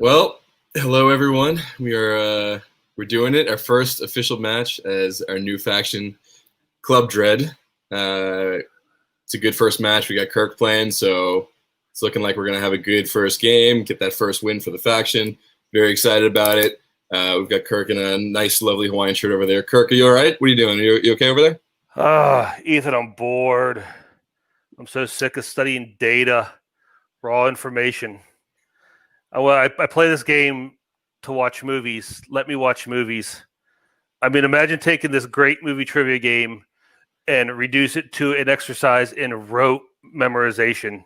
Well, hello everyone. We're doing it. Our first official match as our new faction, Club Dread. It's a good first match. We got Kirk playing, so it's looking like we're gonna have a good first game. Get that first win for the faction. Very excited about it. We've got Kirk in a nice, lovely Hawaiian shirt over there. Kirk, are you all right? What are you doing? You okay over there? Ethan, I'm bored. I'm so sick of studying data, raw information. I play this game to watch movies. Let me watch movies. I mean, imagine taking this great movie trivia game and reduce it to an exercise in rote memorization.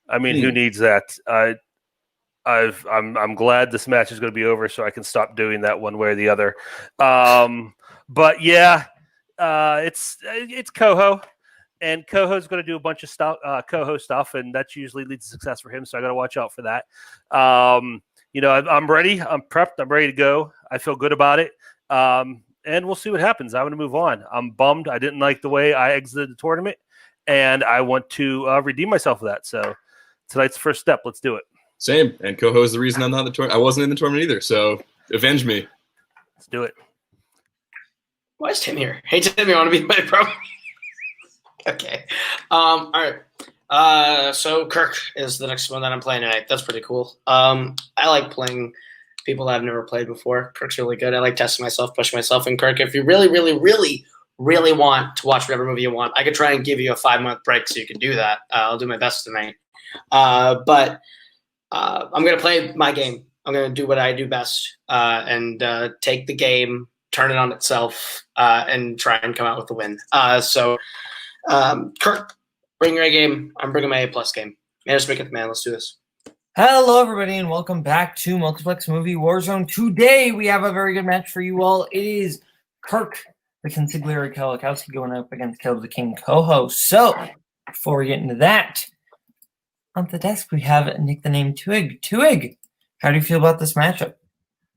I mean, who needs that? I'm glad this match is going to be over, so I can stop doing that one way or the other. But yeah, it's Koho. And Koho's going to do a bunch of stuff, Koho stuff, and that usually leads to success for him. So I got to watch out for that. I'm ready. I'm prepped. I'm ready to go. I feel good about it. And we'll see what happens. I'm going to move on. I'm bummed. I didn't like the way I exited the tournament, and I want to redeem myself for that. So tonight's the first step. Let's do it. Same. And Koho is the reason I'm not in the tournament. I wasn't in the tournament either. So avenge me. Let's do it. Why is Tim here? Hey, Tim, you want to be my pro? Okay. All right. So Kirk is the next one that I'm playing tonight. That's pretty cool. I like playing people that I've never played before. Kirk's really good. I like testing myself, pushing myself. And Kirk, if you really, really, really, really want to watch whatever movie you want, I could try and give you a 5-month break so you can do that. I'll do my best tonight. But I'm going to play my game. I'm going to do what I do best and take the game, turn it on itself, and try and come out with the win. Kirk, bring your A game. I'm bringing my A+ game. Man, just make it the man. Let's do this. Hello, everybody, and welcome back to Multiplex Movie Warzone. Today, we have a very good match for you all. It is Kirk, the consigliere Kowalkowski, going up against Kaleb the King Koho. So, before we get into that, on the desk, we have Nick the Name TWOHIG. TWOHIG, how do you feel about this matchup?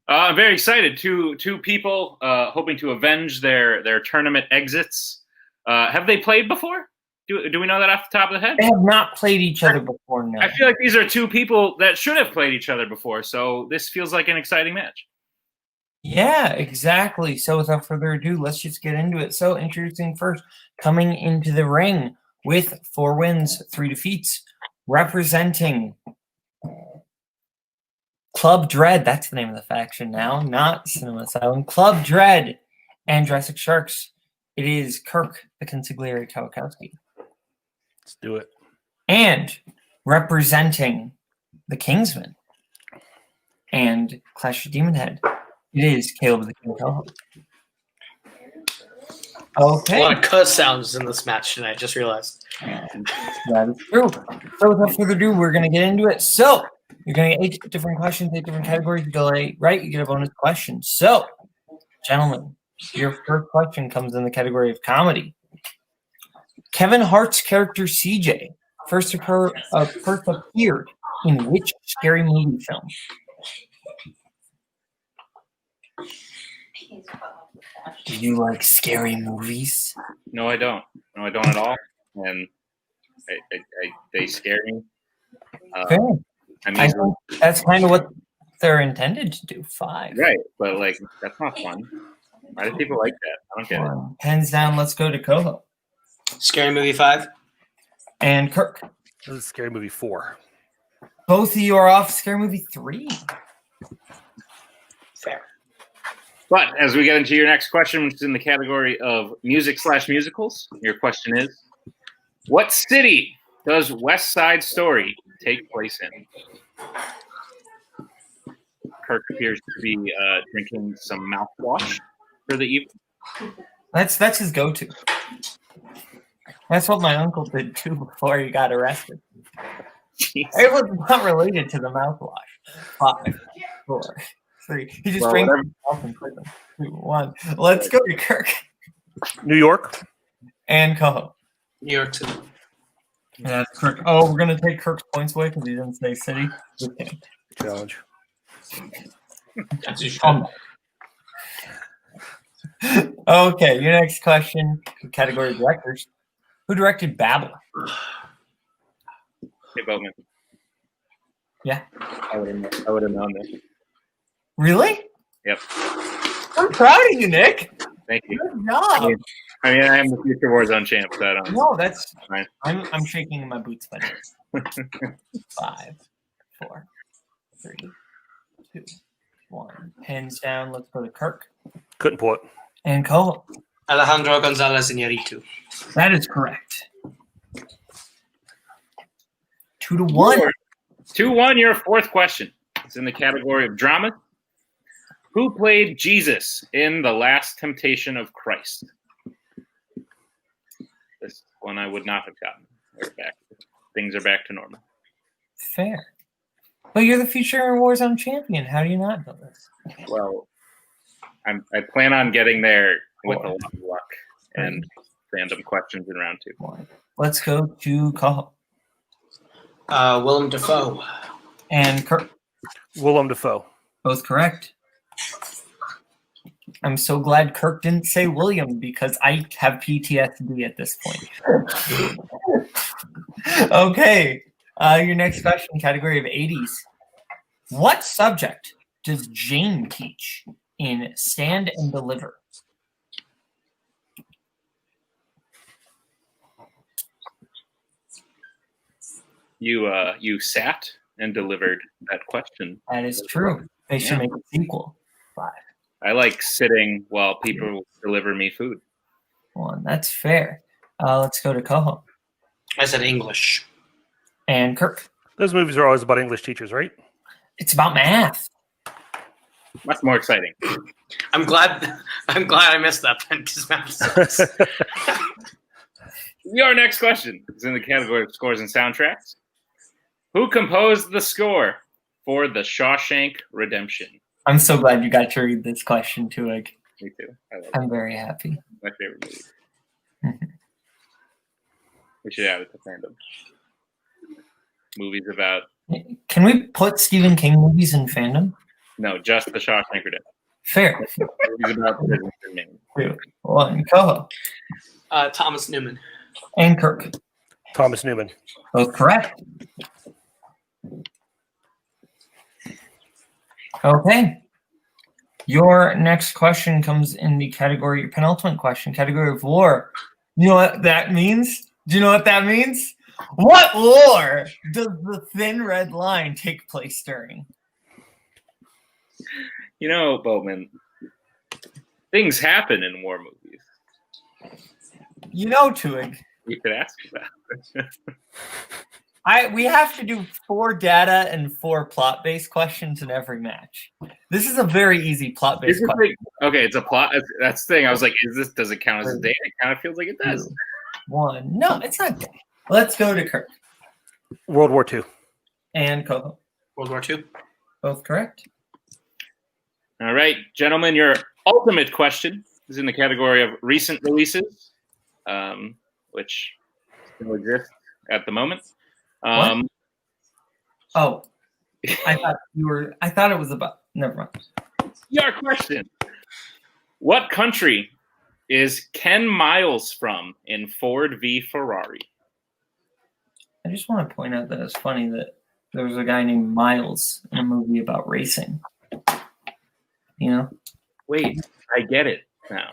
I'm very excited. Two people hoping to avenge their tournament exits. Have they played before? Do we know that off the top of the head? They have not played each other before, no. I feel like these are two people that should have played each other before, so this feels like an exciting match. Yeah, exactly. So without further ado, let's just get into it. So introducing first, coming into the ring with 4 wins, 3 defeats, representing Club Dread. That's the name of the faction now, not Cinema Asylum. Club Dread and Jurassic Sharks. It is Kirk, the consigliere Kowalkowski. Let's do it. And representing the Kingsman and Clash of Demon Head, it is Kaleb the King Koho. Okay. A lot of cuss sounds in this match tonight. Just realized. That is true. So without further ado, we're going to get into it. So you're going to get 8 different questions, 8 different categories. You go right, you get a bonus question. So, gentlemen, your first question comes in the category of comedy. Kevin Hart's character CJ first appeared in which scary movie film? Do you like scary movies? No, I don't. No, I don't at all. And they scare me. Okay. I think that's kind of what they're intended to do. 5. Right, but like that's not fun. Why do people like that? I don't get it. Hands down, let's go to Koho. Scary Movie 5. And Kirk. This is Scary Movie 4. Both of you are off Scary Movie 3. Fair. But as we get into your next question, which is in the category of music/musicals, your question is, what city does West Side Story take place in? Kirk appears to be drinking some mouthwash for the evening. That's his go-to. That's what my uncle did too before he got arrested. Jeez. It was not related to the mouthwash. 5, 4, 3. He just drank himself in prison. 2, 1. Let's go to Kirk. New York. And Koho. New York City. Yeah, that's Kirk. Oh, we're gonna take Kirk's points away because he didn't say city. Okay. Challenge. Okay, your next question, category directors. Who directed Babel? Hey, Boatman. Yeah. I would have known this. Really? Yep. I'm proud of you, Nick. Thank you. Good job. I mean, I am the future Warzone champ, so I don't. No, that's Fine. I'm shaking in my boots, buddy. 5, 4, 3, 2, 1. Pins down. Let's go to Kirk Couldn't pull it. and Koho. Alejandro Gonzalez Iñárritu. That is correct. 2-1. 2-1, your fourth question. It's in the category of drama. Who played Jesus in The Last Temptation of Christ? This one I would not have gotten. Things are back to normal. Fair. But you're the future Warzone champion. How do you not know this? Well, I plan on getting there with a lot of luck and random questions in round 2. 1. Let's go to Koho Willem Dafoe. and Kirk. Willem Dafoe. Both correct. I'm so glad Kirk didn't say William because I have PTSD at this point. Okay. Your next question, category of 80s. What subject does Jane teach in Stand and Deliver? You sat and delivered that question. That is true. They should make a sequel. 5. I like sitting while people deliver me food. 1. That's fair. Let's go to Koho I said English. and Kirk. Those movies are always about English teachers, right? It's about math. Much more exciting. I'm glad I missed that one because math sucks. Your next question is in the category of scores and soundtracks. Who composed the score for The Shawshank Redemption? I'm so glad you got to read this question, too. Me too. I love it. I'm very happy. My favorite movie. We should add it to Fandom. Movies about Can we put Stephen King movies in Fandom? no, just The Shawshank Redemption. Fair. Movies about prisons in Maine. 2, 1. Koho Thomas Newman. and Kirk. Thomas Newman. Both correct. Okay. Your next question comes in the category, your penultimate question, category of war. You know what that means? Do you know what that means? What war does the Thin Red Line take place during? You know, Boatman, things happen in war movies. You know, Tuig. You could ask that. We have to do 4 data and 4 plot-based questions in every match. This is a very easy plot-based question. Okay, it's a plot. That's the thing. I was like, does it count as a date? It kind of feels like it does. 1. No, it's not. Let's go to Kirk World War II. and Koho. World War II. Both correct. All right, gentlemen, your ultimate question is in the category of recent releases, which still exist at the moment. Oh, I thought it was about. Never mind. Your question: what country is Ken Miles from in Ford v Ferrari? I just want to point out that it's funny that there was a guy named Miles in a movie about racing. You know? Wait, I get it now.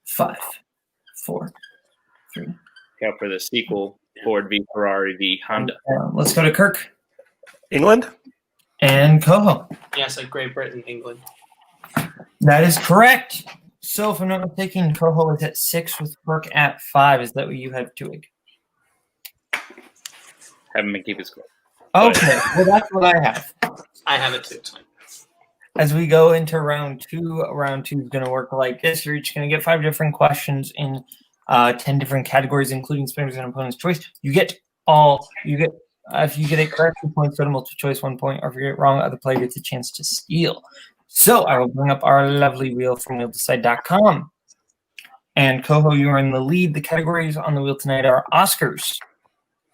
5, 4, 3. Yeah, for the sequel, Ford v Ferrari v Honda. Let's go to Kirk England? and Koho. Yes, like Great Britain, England. That is correct. So, if I'm not mistaken, Koho is at 6 with Kirk at 5. Is that what you have, Tuig? Have him keep his score. Okay, well, that's what I have. I have it too. It's fine. As we go into round 2 is going to work like this. You're each going to get 5 different questions in 10 different categories, including spinners and opponent's choice. If you get it correct, 2 points, go to multiple choice, 1 point, or if you get it wrong, other player gets a chance to steal. So I will bring up our lovely wheel from wheeldecide.com. And Koho, you are in the lead. The categories on the wheel tonight are Oscars,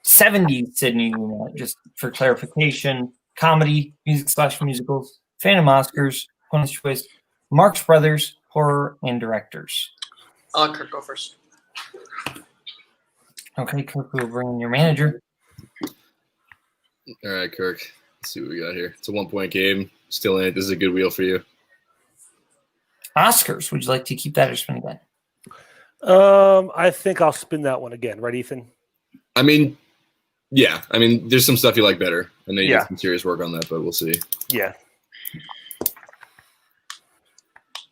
70s Sydney, just for clarification, comedy, music/musicals, Phantom Oscars, opponent's choice, Marx Brothers, horror, and directors. I'll let Kirk go first. Okay, Kirk, we'll bring in your manager. All right, Kirk. Let's see what we got here. It's a 1-point game. Still in it. This is a good wheel for you. Oscars. Would you like to keep that or spin again? I think I'll spin that one again. Right, Ethan? I mean, yeah. I mean, there's some stuff you like better. I know you Yeah. did some serious work on that, but we'll see. Yeah.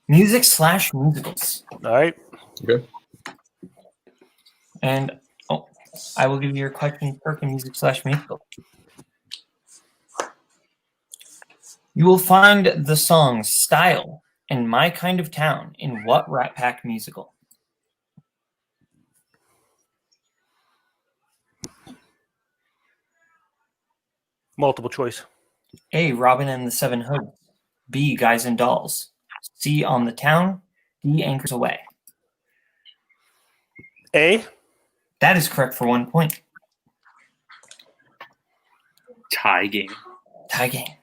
Music/musicals. All right. Okay. And I will give you your question, Kirk, in music/musical. You will find the song Style in My Kind of Town in what Rat Pack musical? Multiple choice. A. Robin and the Seven Hoods. B. Guys and Dolls. C. On the Town. D. Anchors Away. A. That is correct for 1 point. Tie game. Tie game.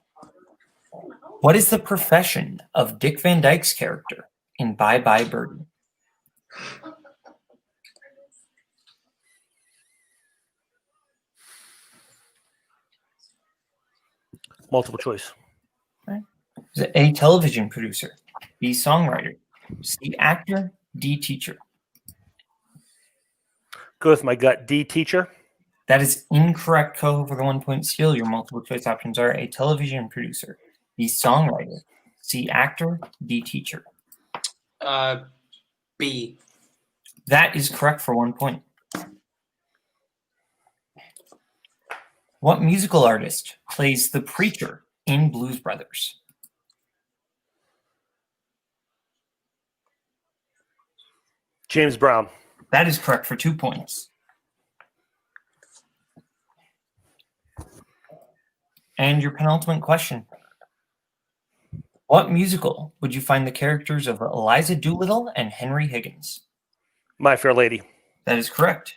What is the profession of Dick Van Dyke's character in Bye Bye Birdie? Multiple choice. Is it A. Television producer, B. Songwriter, C. Actor, D. Teacher? Go with my gut. D. Teacher. That is incorrect, Koho, for the 1 point steal. Your multiple choice options are A. Television producer, B. Songwriter, C. Actor, D. Teacher. B. That is correct for 1 point. What musical artist plays the preacher in Blues Brothers? James Brown. That is correct for 2 points. And your penultimate question. What musical would you find the characters of Eliza Doolittle and Henry Higgins? My Fair Lady. That is correct.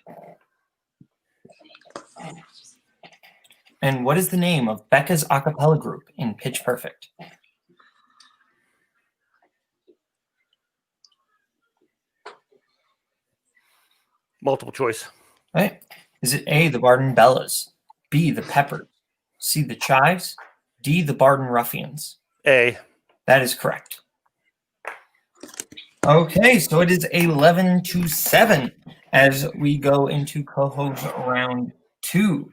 And what is the name of Becca's a cappella group in Pitch Perfect? Multiple choice. Right. Is it A, the Barden Bellas, B, the Peppers, C, the Chives, D, the Barden Ruffians? A. That is correct. Okay, so it is 11-7 as we go into Koho's round 2.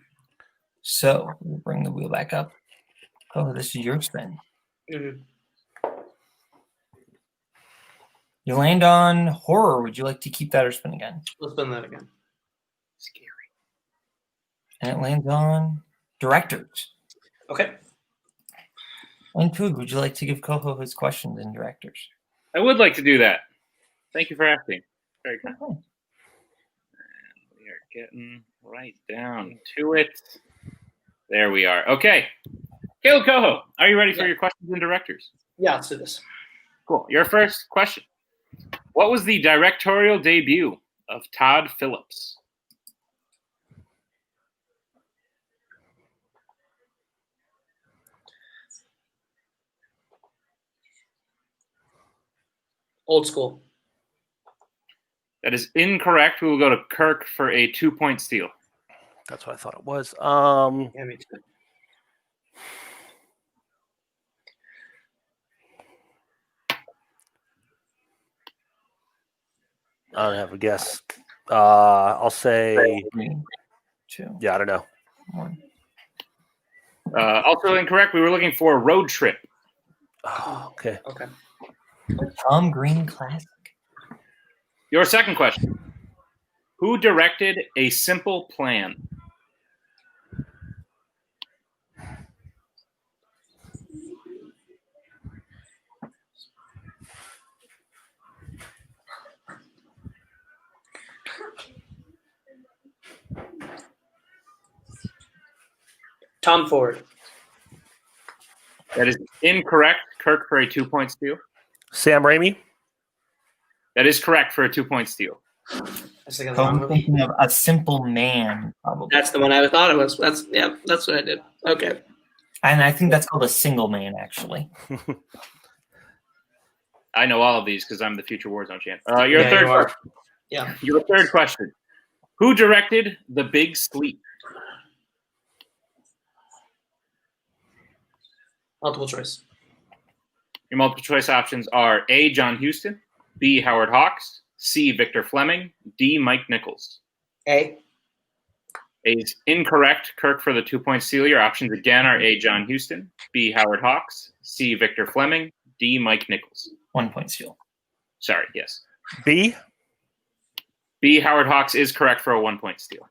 So we'll bring the wheel back up. Oh, this is your spin. Mhm. You land on horror. Would you like to keep that or spin again? Let's spin that again. Scary. And it lands on directors. Okay. And Toog, would you like to give Koho his questions in directors? I would like to do that. Thank you for asking. Very kind. Okay. And we are getting right down to it. There we are. Okay. Kaleb Koho, are you ready for your questions and directors? Yeah, let's do this. Cool. Your first question. What was the directorial debut of Todd Phillips? Old school. That is incorrect. We will go to Kirk for a 2-point steal. That's what I thought it was. Yeah, me too. I don't have a guess. I'll say, 3, 2, yeah, I don't know. 1. Also incorrect. We were looking for Road Trip. Oh, okay. Okay. Tom Green classic. Your second question. Who directed A Simple Plan? Tom Ford. That is incorrect. Kirk for a 2-point steal. Sam Raimi. That is correct for a 2-point steal. I was thinking of the wrong I'm movie. thinking of A Simple Man, probably. That's the one I thought it was. That's what I did. Okay. And I think that's called A Single Man, actually. I know all of these because I'm the future Warzone champ. Your Yeah, third you are. question. Yeah. Your third question. Who directed The Big Sleep? Multiple choice. Your multiple choice options are A. John Huston, B. Howard Hawks, C. Victor Fleming, D. Mike Nichols. A. A is incorrect. Kirk for the 2-point steal. Your options again are A. John Huston, B. Howard Hawks, C. Victor Fleming, D. Mike Nichols. 1 point steal. Sorry, yes. B. B. Howard Hawks is correct for a 1-point steal.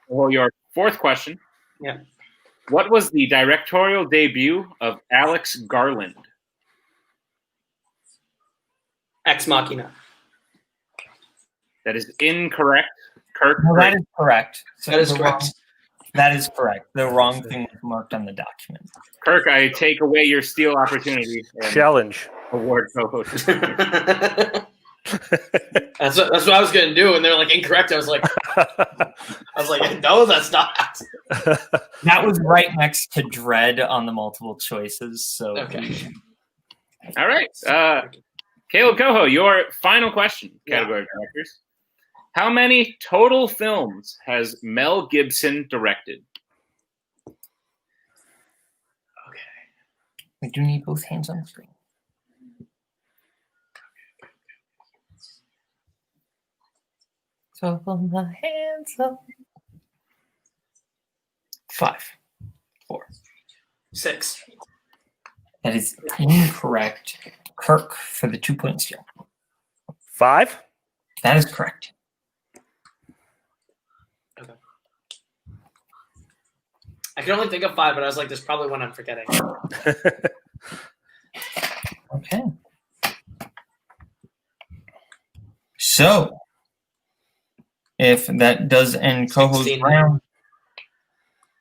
Well, your fourth question. Yeah. What was the directorial debut of Alex Garland? Ex Machina. That is incorrect. Kirk. No, that is correct. So That is the correct. wrong- that is correct. The wrong thing was marked on the document. Kirk, I take away your steal opportunity and Challenge. award co-host. That's what I was gonna do, and they're like incorrect. I was like, no, that's not. That was right next to Dread on the multiple choices. So Okay. All right. Kaleb Koho, your final question, Yeah. category directors. How many total films has Mel Gibson directed? we do need both hands on the screen. So hold my hands up. 5, 4. 6. That is incorrect. Kirk for the 2-point steal. 5. That is correct. I can only think of 5, but I was like, there's probably one I'm forgetting. Okay. So, if that does end Koho's 16. round,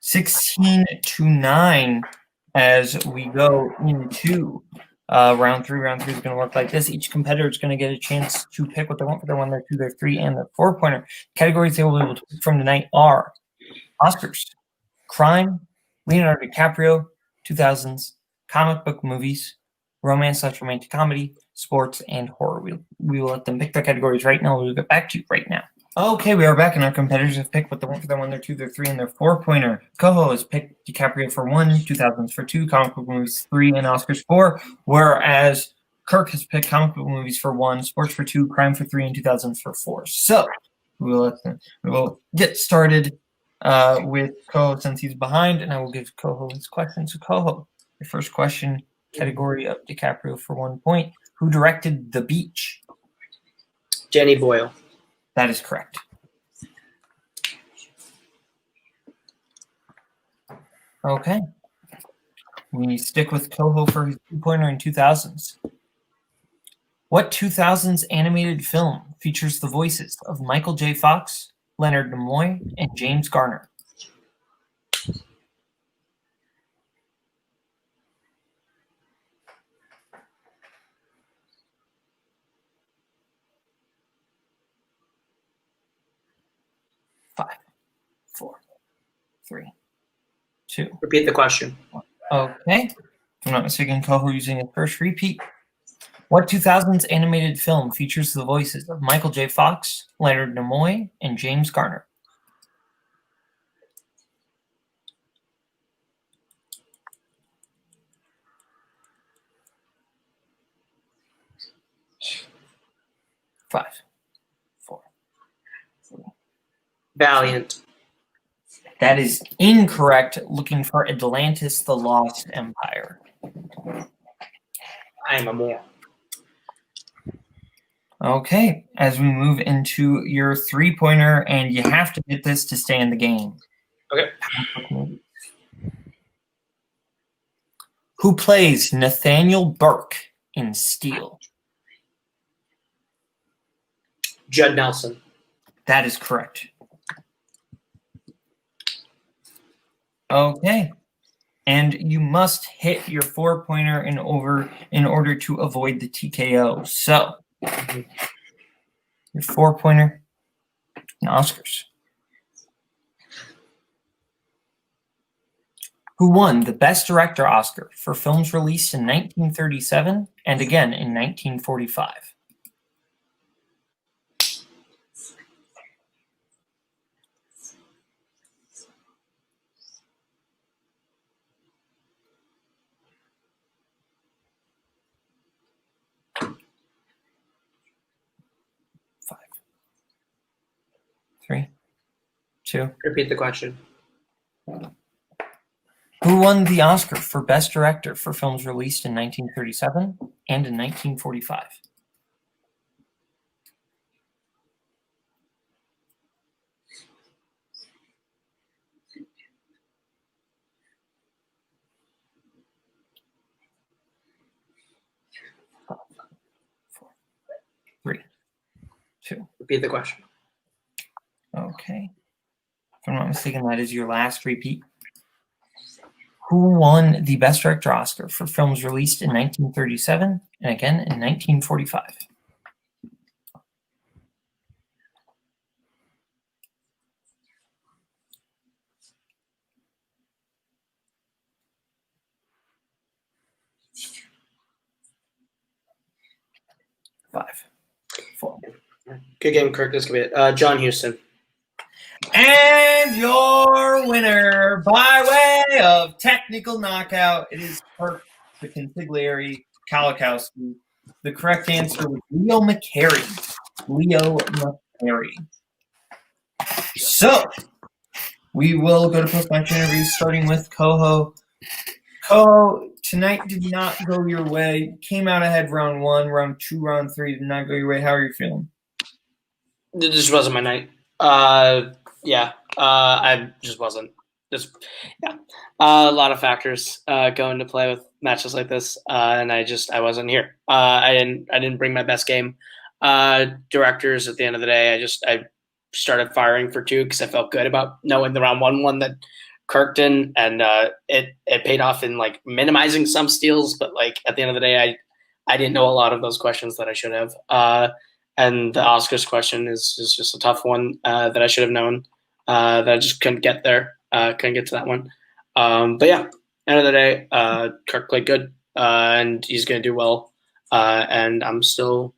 16-9 as we go into round 3. Round 3 is going to look like this. Each competitor is going to get a chance to pick what they want for their 1, their 2, their 3, and their 4-pointer. Categories they will be able to pick from tonight are Oscars, crime, Leonardo DiCaprio, 2000s, comic book movies, romance/romantic comedy, sports, and horror. We will let them pick their categories right now. We'll get back to you right now. Okay, we are back, and our competitors have picked what they want for their 1, their 2, their 3, and their 4-pointer. Koho has picked DiCaprio for 1, 2000s for 2, comic book movies 3, and Oscars 4, whereas Kirk has picked comic book movies for 1, sports for 2, crime for 3, and 2000s for 4. So we will get started with Koho since he's behind, and I will give Koho his question. So Koho, your first question, category of DiCaprio for 1 point. Who directed The Beach? Jenny Boyle. That is correct. Okay. We stick with Koho for his 2-pointer in 2000s. What 2000s animated film features the voices of Michael J. Fox, Leonard Nimoy, and James Garner? Five, 4, 3, 2. Repeat the question. Okay. If I'm not mistaken, Koho using his first repeat. What 2000s animated film features the voices of Michael J. Fox, Leonard Nimoy, and James Garner? Five, 4, 3. Valiant. That is incorrect. Looking for Atlantis, the Lost Empire. I am a moron. Okay, as we move into your 3-pointer, and you have to get this to stay in the game. Okay. Who plays Nathaniel Burke in Steel? Judd Nelson. That is correct. Okay. And you must hit your 4-pointer in order to avoid the TKO. So, your 4-pointer in Oscars. Who won the Best Director Oscar for films released in 1937 and again in 1945? 2. Repeat the question. Who won the Oscar for Best Director for films released in 1937 and in 1945? Three, 2. Repeat the question. Okay. If I'm not mistaken, that is your last repeat. Who won the Best Director Oscar for films released in 1937 and again in 1945? Five, 4. Good game, Kirk. This could be it. John Huston. And your winner by way of technical knockout, it is Kirk the Consigliere Kowalkowski. The correct answer was Leo McCarey. Leo McCarey. So, we will go to post-match interviews, starting with Koho. Koho, tonight did not go your way. Came out ahead round 1, round 2, round 3 did not go your way. How are you feeling? It just wasn't my night. I just wasn't. A lot of factors go into play with matches like this, and I wasn't here. I didn't bring my best game. Directors, at the end of the day, I started firing for 2 because I felt good about knowing the round 1 one that Kirk didn't, and it paid off in like minimizing some steals, but like at the end of the day, I didn't know a lot of those questions that I should have. And the Oscars question is just a tough one that I should have known that I just couldn't get there. Couldn't get to that one. But yeah, end of the day, Kirk played good, and he's going to do well. And I'm still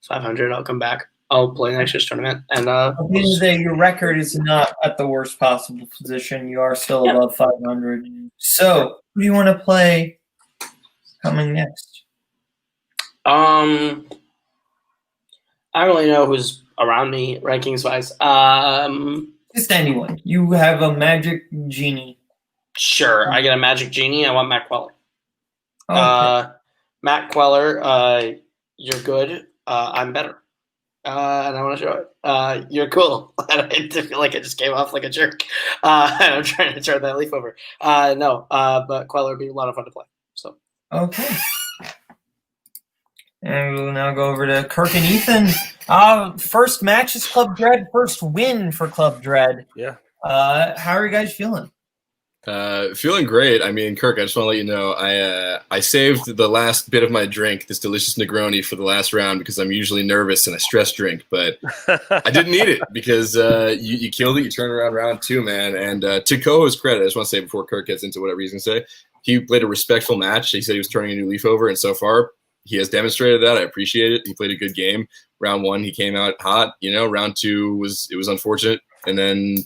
500. I'll come back. I'll play next year's tournament. And at the end of the day, your record is not at the worst possible position. You are still above 500. So, who do you want to play coming next? I don't really know who's around me rankings wise. Just anyone. You have a magic genie. Sure, I get a magic genie. I want Matt Queller. Okay. Matt Queller, you're good. I'm better. And I want to show it. You're cool. I feel like I just came off like a jerk. And I'm trying to turn that leaf over. But Queller would be a lot of fun to play. So Okay. And we'll now go over to Kirk and Ethan. First match is Club Dread. First win for Club Dread. Yeah. How are you guys feeling? Feeling great. I mean, Kirk, I just want to let you know I saved the last bit of my drink, this delicious Negroni, for the last round because I'm usually nervous and I stress drink, but I didn't need it because you killed it. You turned around round 2, man. And to Koho's credit, I just want to say before Kirk gets into whatever he's going to say, he played a respectful match. He said he was turning a new leaf over, and so far he has demonstrated that. I appreciate it. He played a good game. Round 1, he came out hot. Round 2 was unfortunate, and then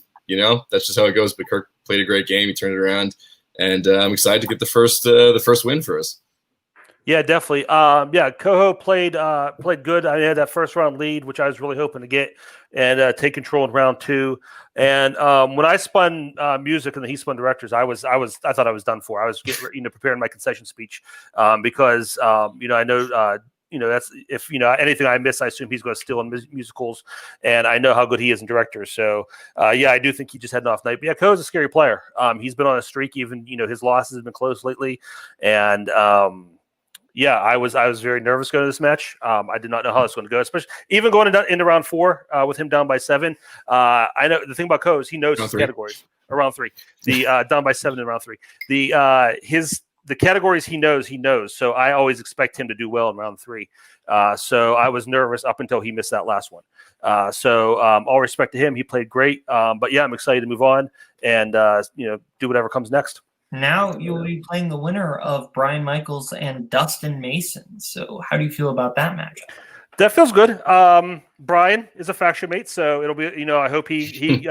that's just how it goes. But Kirk played a great game. He turned it around, and I'm excited to get the first win for us. Yeah, definitely. Koho played good. I had that first round lead, which I was really hoping to get and take control in round 2. And when I spun music and then he spun directors, I thought I was done for. I was preparing my concession speech because I know. That's if anything I miss, I assume he's going to steal in musicals, and I know how good he is in directors. So I do think he just had an off night. But yeah, Koho's a scary player. He's been on a streak. Even his losses have been close lately, and I was very nervous going to this match. I did not know how this was going to go, especially even going into round 4 with him down by 7. I know the thing about Koho is he knows his categories. Round 3, the down by 7 in round 3. The categories he knows. So I always expect him to do well in round 3. So I was nervous up until he missed that last one. All respect to him. He played great. But yeah, I'm excited to move on and, do whatever comes next. Now you'll be playing the winner of Brian Michaels and Dustin Mason. So how do you feel about that matchup? That feels good. Brian is a faction mate, so it'll be, I hope he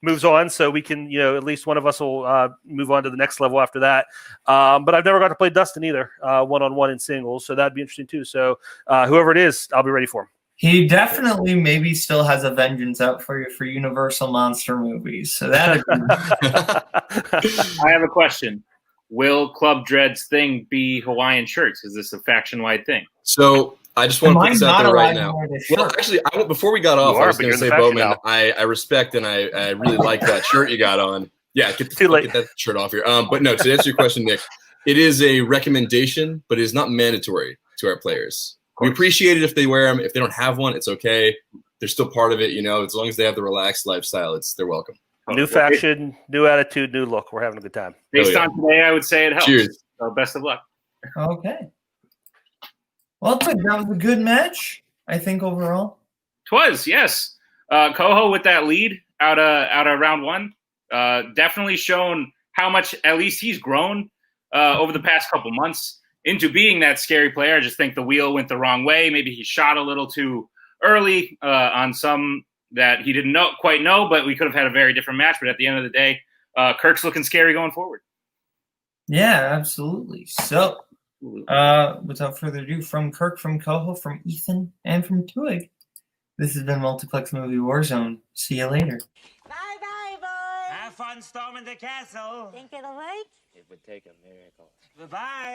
moves on so we can, at least one of us will move on to the next level after that. But I've never got to play Dustin either, one-on-one in singles, so that'd be interesting too. So whoever it is, I'll be ready for him. He definitely maybe still has a vengeance out for you for Universal monster movies. So that I have a question. Will Club Dread's thing be Hawaiian shirts? Is this a faction-wide thing? So I just want to put this out there right now. Well, Shirt. actually, before we got off, You I are, was but going you're to in say, the faction Boatman, now. I respect and I really like that shirt you got on. Yeah, get Too late. that shirt off here. But no, to answer your question, Nick, it is a recommendation, but it is not mandatory to our players. We appreciate it if they wear them. If they don't have one, it's okay. They're still part of it, you know. As long as they have the relaxed lifestyle, they're welcome. New faction, new attitude, new look. We're having a good time. Based on today, I would say it helps. Cheers. So best of luck. Okay. Well, that was a good match, I think, overall. Twas, yes. Koho with that lead out of round one. Definitely shown how much at least he's grown over the past couple months into being that scary player. I just think the wheel went the wrong way. Maybe he shot a little too early on some that he didn't quite know, but we could have had a very different match. But at the end of the day, Kirk's looking scary going forward. Yeah, absolutely. So, without further ado, from Kirk, from Koho, from Ethan, and from Twig, this has been Multiplex Movie Warzone. See you later. Bye-bye, boys. Have fun storming the castle. Think it'll work? It would take a miracle. Bye-bye.